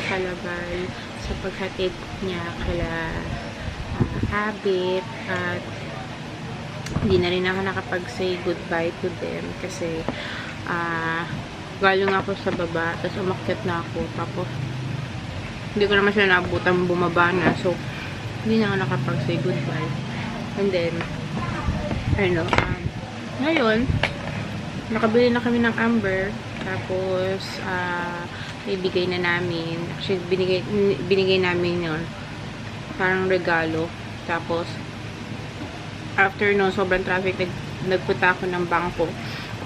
Calabal sa paghatid niya kala Abit, at hindi na rin ako nakapag-say goodbye to them kasi galing ako sa baba, tapos umakyat na ako, tapos hindi ko naman sila naabutan, bumaba na, so hindi na ako nakapag-say goodbye. And then ngayon nakabili na kami ng Amber, tapos ibigay na namin, actually binigay namin yun parang regalo. Tapos after no, sobrang traffic, nagpunta ako ng bangko,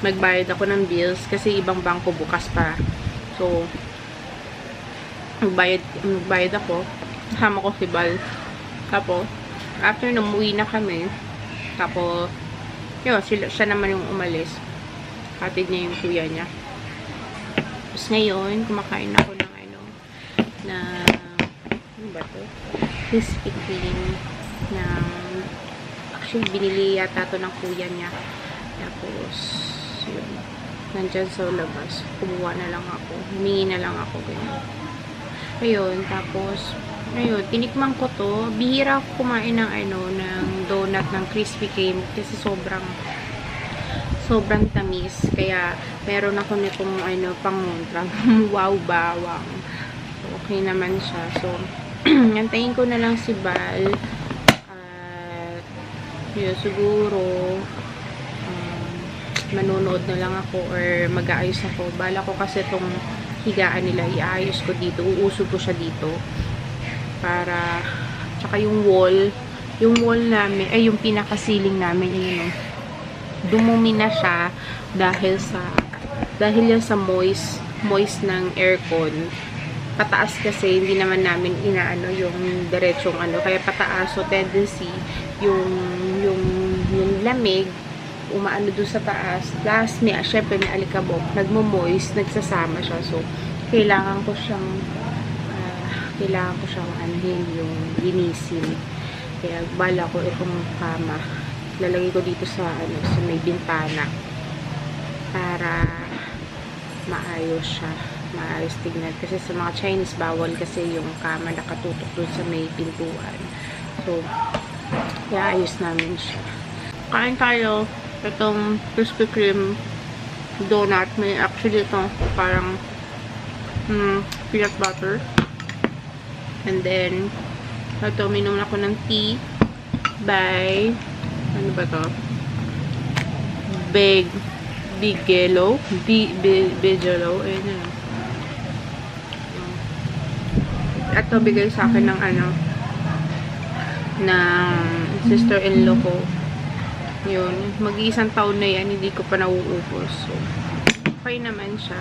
nagbayad ako ng bills kasi ibang bangko bukas pa, so nagbayad ako, kasama ko si Bal. Tapos after no, umuwi na kami, tapos yun, siya naman yung umalis, hatid niya yung kuya niya. Tapos ngayon kumakain ako ng ano ba to, crispy cream ng, actually binili yata to ng kuya niya. Tapos yun, nandyan sa labas, kumuha na lang ako, humingi na lang ako, ganyan. Ayun, tapos ayun, tinikman ko to. Bihira ako kumain ng ng donut ng Krispy Kreme kasi sobrang tamis, kaya meron ako nitong pangontra. Wow, bawang. Okay naman siya. So antayin ko na lang si Bal, at yun, siguro manonood na lang ako or mag-aayos ako. Bala ko kasi itong higaan nila, iayos ko dito, uusog ko siya dito para, tsaka yung wall namin, ay yung pinakasiling namin, yun, dumumi na siya dahil yan sa moist ng aircon. Pataas kasi, hindi naman namin inaano yung diretsong kaya pataas, so tendency yung lamig umaano doon sa taas, plus syempre may alikabok, nagmo-moist, nagsasama siya, so kailangan ko siyang yung linisin. Kaya bala ko itong kama, lalagay ko dito sa may bintana para maayos siya, maayos tignan, kasi sa mga Chinese bawal kasi yung kama nakatutok doon sa may pintuan. So kaya ayos namin siya. Kain tayo. Itong Krispy Kreme donut, may actually itong parang peanut butter. And then ito, minom ako ng tea by ano ba to? Bigelow. Ayan na. Ito bigay sa akin ng ng sister-in-law ko. Yun, mag-iisang taon na yan, hindi ko pa nauubos. So, okay naman siya.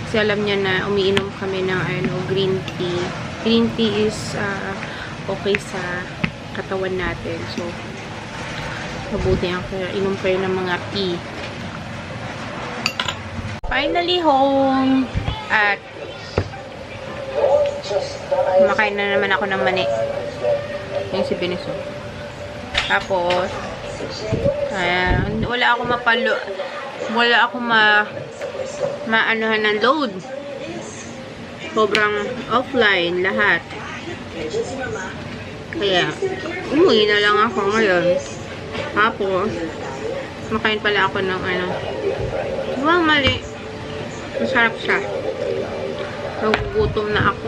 Kasi alam niya na umiinom kami ng green tea. Green tea is okay sa katawan natin. So, mabuti ang inom kayo ng mga tea. Finally home! At kumakain na naman ako ng mani. Yung si Beniso. Tapos wala akong maanuhan ng load. Sobrang offline lahat. Kaya umuwi na lang ako ngayon. Tapos makain pala ako ng wow, mali. Masarap siya. Nagugutom na ako.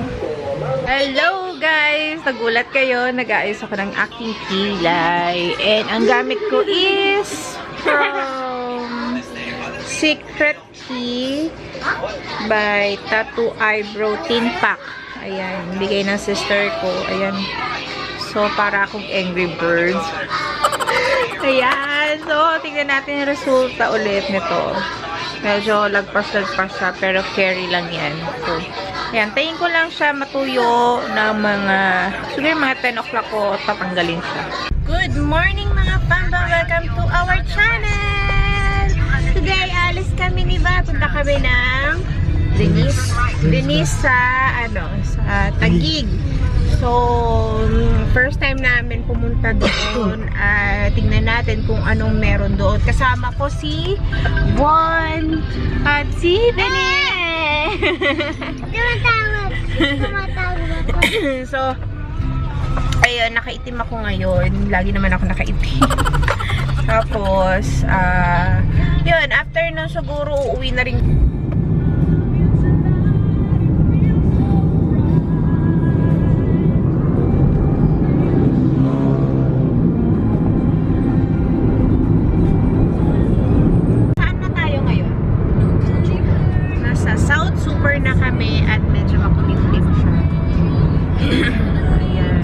Hello guys! Nagulat kayo. Nag-aayos ako ng aking kilay. And ang gamit ko is from Secret Key by Tattoo Eyebrow Tin Pack. Ayan. Bigay ng sister ko. Ayan. So, para akong Angry Birds. Ayan. So, tingnan natin yung resulta ulit nito. Medyo lagpas-lagpas siya, pero carry lang yan. So, ayan, tayin ko lang siya matuyo ng siguro mga 10 o'clock ko tatanggalin siya. Good morning mga pamba! Welcome to our channel! Today, alis kami ni Ba. Punta kami ng Denise sa Taguig. So, first time namin pumunta doon. Tingnan natin kung anong meron doon. Kasama ko si Juan at si Denise. So, ayun, nakaitim ako ngayon. Lagi naman ako nakaitim. Tapos, yun, after nun siguro, uuwi na rin. Saan na tayo ngayon? Nasa South Super na kami at medyo makulimlim siya. Ayan.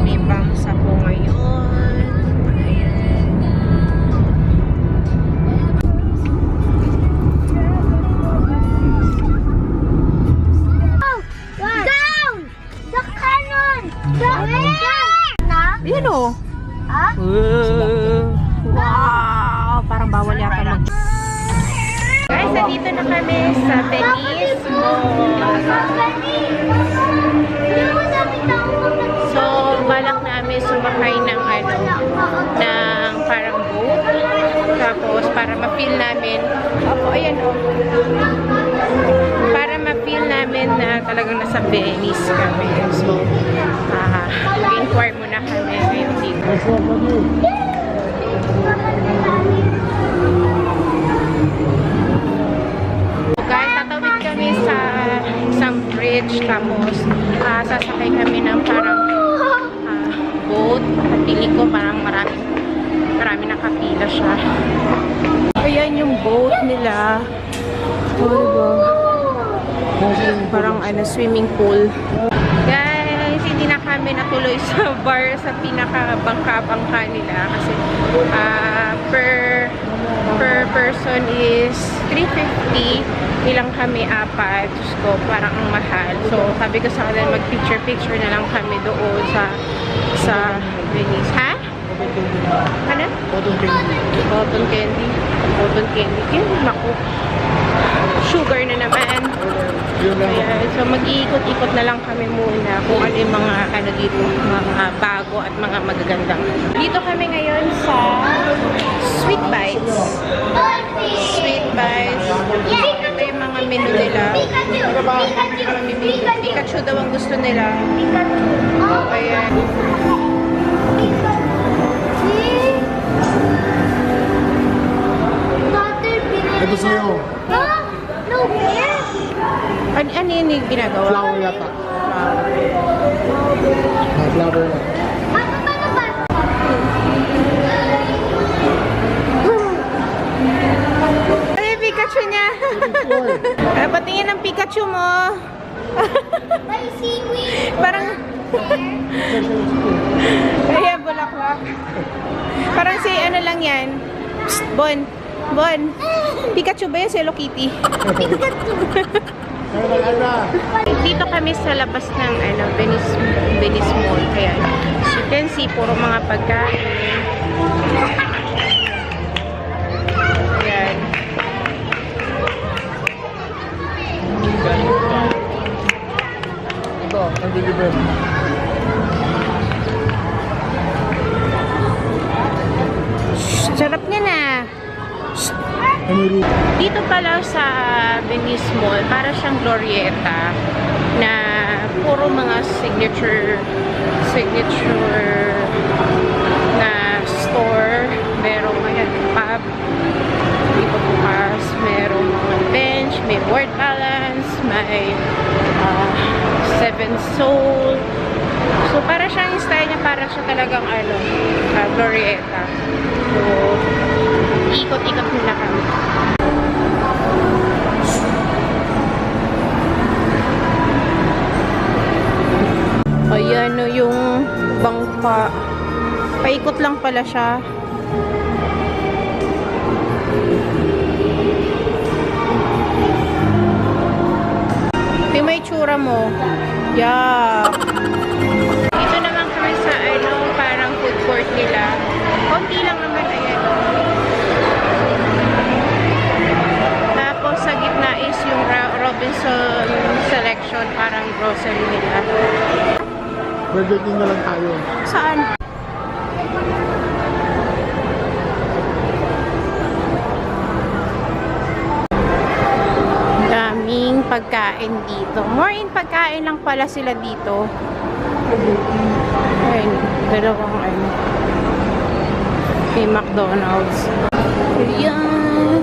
May bangs ako ngayon. Ayan. Down! The cannon! Ayan o. Wow! Parang bawal yata mag... Guys, nandito na kami sa Venice Mall. So, balak namin sumakay ng ng parang boat. Tapos, para ma-feel namin, ayan o. Para ma-feel namin na talagang nasa Venice kami. So, mag-inquire muna kami ngayon dito. Guys, tatawid kami sa isang bridge. Tapos, sasakay kami ng parang boat. At piling ko parang marami nakapila siya. Ayan yung boat nila. Parang swimming pool. Guys, hindi na kami natuloy sa bar sa pinaka-bangka-bangka nila. Kasi per person is 350. Ilang kami, 4. Diyos ko, parang ang mahal. So, sabi ko sa kanila, mag-picture-picture na lang kami doon sa Venice. Ha? Ano? Cotton candy. Cotton candy. Naku. Sugar na naman. Ayan. So, mag-iikot-ikot na lang kami muna kung ano yung mga dito, mga bago at mga magagandang. Dito kami ngayon sa Sweet Bites. Sweet Bites. Ito yung mga menu nila. Pikachu daw ang gusto nila. Ayan. Ito sa'yo. No, beer. Ano yun yung ginagawa? Flower yata. Flower na. Ano yung Pikachu niya? Patingin ang Pikachu mo. May seaweed. Parang... Ayan, bulaklak. Parang si ano lang yan. Psst, Bon. Bon. Pikachu ba yan? Si Hello Kitty. Dito kami sa labas ng Venice Mall. Kaya, as you can see, puro mga pagkain. Ayan. Ito, ang deliver. Sarap niya na. Dito pala sa Venice Mall, para siyang Glorieta na puro mga signature na store. Merong pub dito bukas, merong mga bench, may board balance, may Seven Soul. So para siyang style niya, para siya talagang Glorieta. So ikot-ikot muna kami. Ayan no, yung bangka. Paikot lang pala siya. Ito may tsura mo. Yeah. Dito naman kami sa parang food court nila. Konti lang naman, ayan. Tapos sa gitna is yung Robinson Selection, parang grocery nila. Burger King na lang tayo. Saan? Daming pagkain dito. More in pagkain lang pala sila dito. Ayun, dalawang ano. May McDonald's. Ayan.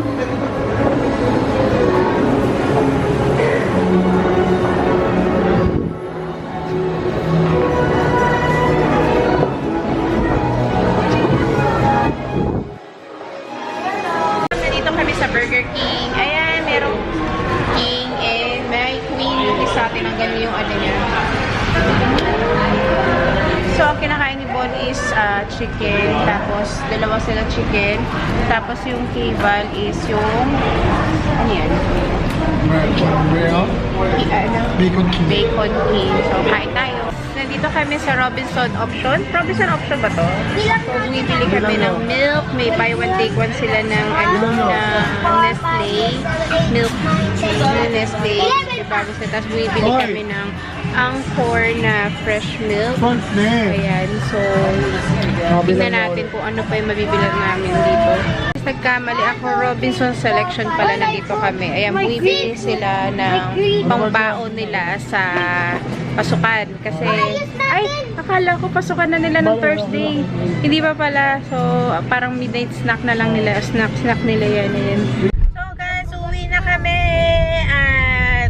Nandito kami sa Burger King. Ayan, merong King and may Queen. Yung isa, tinanggal yung ano niya. So, ang kinakain ni Bon is chicken. Tapos, dalawa sila chicken. Tapos, yung K-Val is yung ano yan? Bacon king. Bacon king. So, kain tayo. Nandito kami sa Robinson Option. Robinson Option ba to? So, bumibili kami ng milk. May buy one, take one sila ng ano, na Nestle. Milk na Nestle. Bago sila. Tapos, bumibili kami ng Angkor na fresh milk. Ayan. So, tingnan natin kung ano pa yung mabibilan namin dito. Nagkamali ako, Robinson Selection pala nandito kami. Ayan, bumibili sila ng pangbaon nila sa pasukan. Kasi, ay, akala ko pasukan na nila ng Thursday. Hindi pa pala. So, parang midnight snack na lang nila. Snack nila yan. So, guys, uwi na kami. At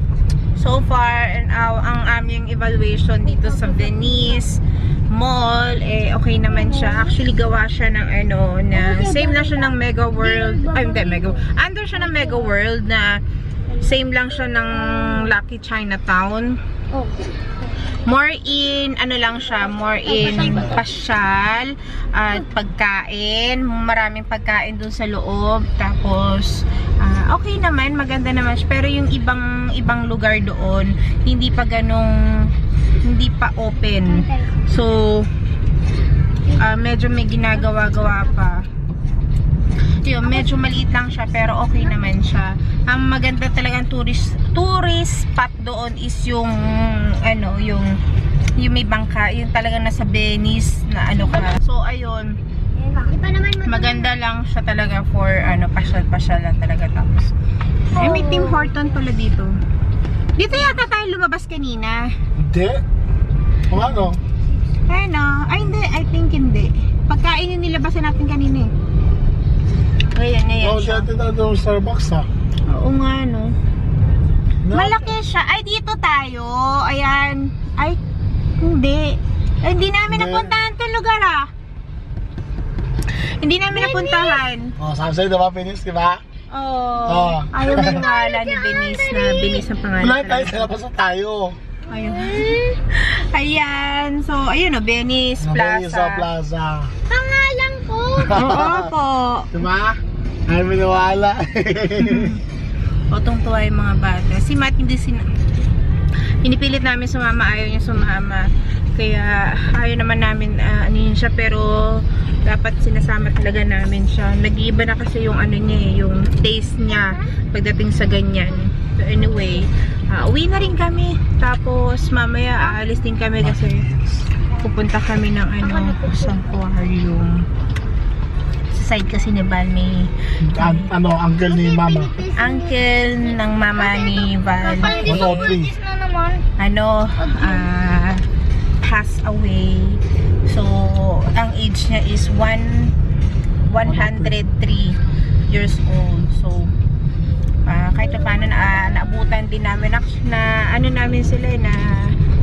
so far, ang aming evaluation dito sa Venice Mall, okay naman siya. Actually, gawa siya ng ano, na same na siya ng Mega World. Ay, hindi, under siya ng Mega World na same lang siya ng Lucky Chinatown. More in, ano lang siya, more in pasyal at pagkain. Maraming pagkain dun sa loob. Tapos, okay naman, maganda naman siya. Pero yung ibang lugar doon, hindi pa open. So, medyo may ginagawa-gawa pa. Yun, medyo maliit lang siya pero okay naman siya. Ang maganda talagang tourist spot doon is yung ano, yung may bangka, yung talagang nasa Venice na ano ka. So ayun, maganda lang siya talaga for ano, pasyal lang talaga. Tapos may Tim Horton pala dito. Dito yata tayo lumabas kanina. Hindi. O ano? Ano? Ay hindi, I think hindi. Pagkain yung nilabasan natin kanina eh. Ayan siya. Dito na doon Starbucks ha. Oo nga, no. Malaki siya. Ay, dito tayo. Ayan. Ay, hindi. Ay, hindi namin napuntahan itong lugar, ah. Hindi namin napuntahan. Sabi sa'yo, diba, Venice, diba? Oo. Ayaw maniwala ni Venice na Venice ang pangalan. Wala tayo, sa labas na tayo. Ayun. Ayan. So, ayun, Venice Plaza. Plaza. Pangalan ko. Oo po. Diba? Ayaw maniwala. O, tungtuwa yung mga bata. Si Matt, pinipilit namin sumama, ayaw niya sumama. Kaya, ayaw naman namin ano yun siya, pero dapat sinasama talaga namin siya. Nag-iiba na kasi yung ano niya, yung taste niya pagdating sa ganyan. So, anyway, uwi na rin kami. Tapos, mamaya aalis din kami kasi pupunta kami ng ano, sanctuarium. Side kasi ni Val may uncle ni mama. Uncle ng mama ni Val. 103. Passed away. So, ang age niya is 103 years old. So, kahit paano naabutan din namin na ano namin sila na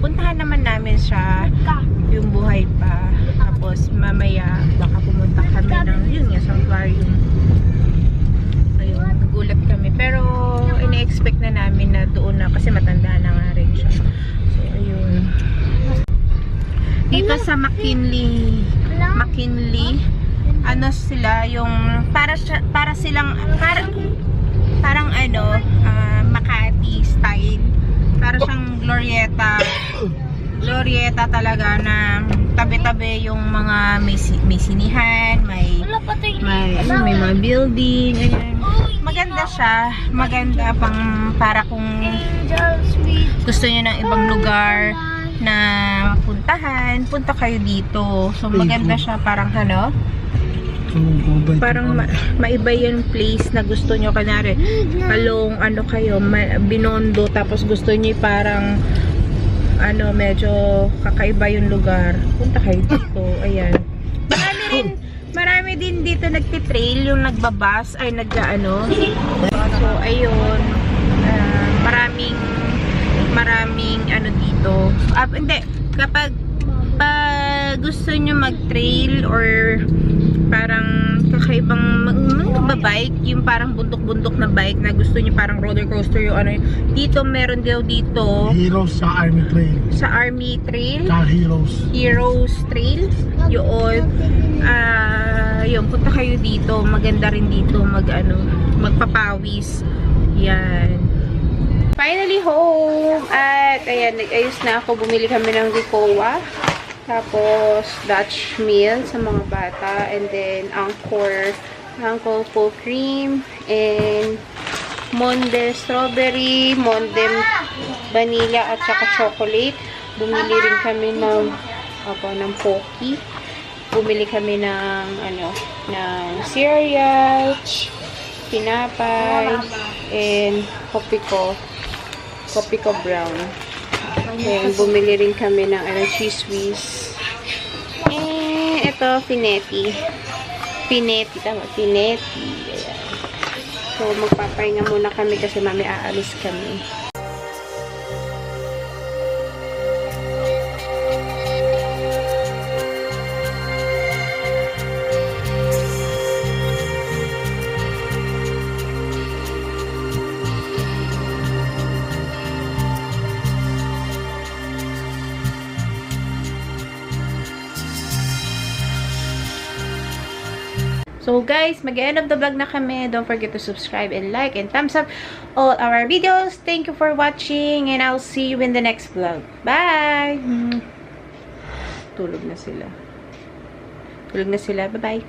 puntahan naman namin siya yung buhay pa. Tapos mamaya baka pumunta kami ng yun nga, sanctuarium. Ayun, nagulat kami. Pero ina-expect na namin na doon na kasi matanda na nga rin siya. So ayun. Dito sa McKinley, ano sila yung parang ano, Makati style. Para siyang Glorieta talaga na tabi-tabi yung mga may sinihan, may mga building, ayan. Maganda siya, maganda pang para kung gusto niyo ng ibang lugar na puntahan, punta kayo dito. So maganda siya, parang ano, Parang maiba yung place na gusto nyo. Kanari, along ano kayo, Binondo, tapos gusto nyo parang ano, medyo kakaiba yung lugar. Punta kayo dito. Ayan. Marami din dito nagtitrail, yung nagbabas, ay nag-ano. So, ayun. Maraming ano dito. Hindi. Kapag gusto nyo mag-trail or parang kakaibang magbabike, yung parang bundok-bundok na bike na gusto nyo parang roller coaster yung ano. Dito, meron daw dito. Heroes sa Army Trail. Sa Army Trail. Sa Heroes. Heroes Trail. Yun. Yun, punta kayo dito. Maganda rin dito magpapawis. Yan. Finally home! At ayan, nag-ayos na ako. Bumili kami ng Ricoa. Tapos, Dutch meal sa mga bata. And then, Angkor full cream. And Monde strawberry, Monde vanilla at saka chocolate. Bumili rin kami ng Pocky. Bumili kami ng ng cereal, tinapay, and Kopi ko brown. And bumili rin kami ng cheese whiz. And ito, Finetti. Tama, Finetti. Ayan. So, magpapahinga muna kami kasi mami aalis kami. So guys, mag-end of the vlog na kami. Don't forget to subscribe and like and thumbs up all our videos. Thank you for watching and I'll see you in the next vlog. Bye! Tulog na sila. Bye-bye.